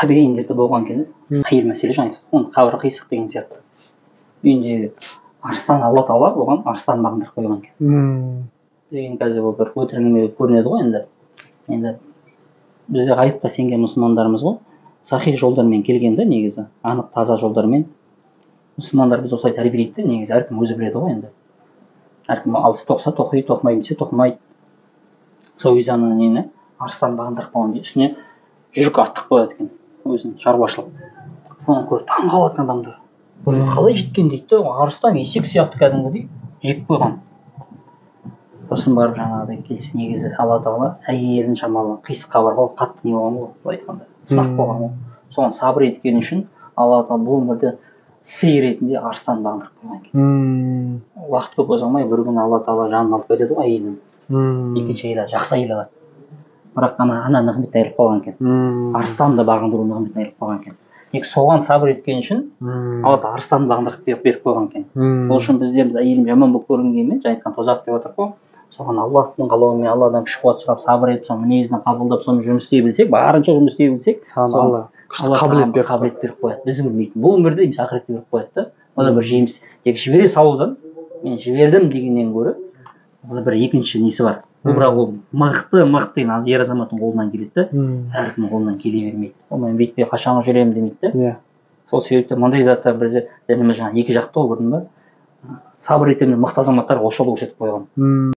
қабейіндерде болған екен. Қиын мәселе жаңа оның қабірі қисық деген сияқты. Үйіндегі арыстан алла тағала оған арыстан бағындырып қойған екен. Деген қазір ол бір өтірік көрінеді ғой енді. Енді бізде ғайыпқа сенген мұсылмандарымыз ғой, сахих жолдармен келген де негізі, анық таза жолдармен. Мұсылмандар біз осылай тәрбиелейді де, негізі әркім өзі біледі ғой енді. Әркім алысы тоқса тоқиды, тоқымайды десе тоқымайды. Сол визаны нені арыстан бағындырып қойған дейді. Үстіне жүк артық қояды екен, өзінің шаруашылық. Соны көріп таң қалатын адамдар. Қалай жеткен дейді, арыстан есек сияқты кәдімгідей жеп қойған. Сосын барып жаңағыдай келсе негізі алла тағала әйелін шамалы қисыққа барған қатты не болған ғой, былай айтқанда сынақ болған ғой. Соған сабыр еткені үшін алла тағала бұл өмірде сый ретінде арыстан бағындырып қойған екен. Уақыт көп ұзамай бір күні алла тағала жанын алып кетеді ғой әйелін. Екінші әйел жақсы әйел алады. Бірақ ана нығметін айырылып қалған екен. Арыстанды бағындыру нығметін айырылып қалған екен. Тек соған сабыр еткен үшін алла тағала арыстанды бағындырып беріп қойған екен. Сол үшін бізде әйелім жаман болып көрінгенмен жаңа айтқан тозақ деп отырық қой. Соған Аллахтың қалауымен Алладан күш қуат сұрап сабыр етіп, соның мінезін қабылдап, сонымен жұмыс істей білсек, барынша жұмыс істей білсек, Алла қабілет беріп қояды. Біз білмейтін. Бұл өмірде емес, ақыретте беріп қояды да. Ол да бір жеміс. Тек жібере салудан, мен жібердім дегеннен гөрі, ол да бір екінші несі бар. Бұл бірақ ол мықты деген аз ер азаматтың қолынан келеді да, әркімнің қолынан келе бермейді. Онымен бүйтпей қашан жүремін демейді да. Сол себепті мындай заттар бізде дініміз жаңағы екі жақты ғой бұрын ба. Сабыр етемін мықты азаматтар осы жолға көрсетіп қойған.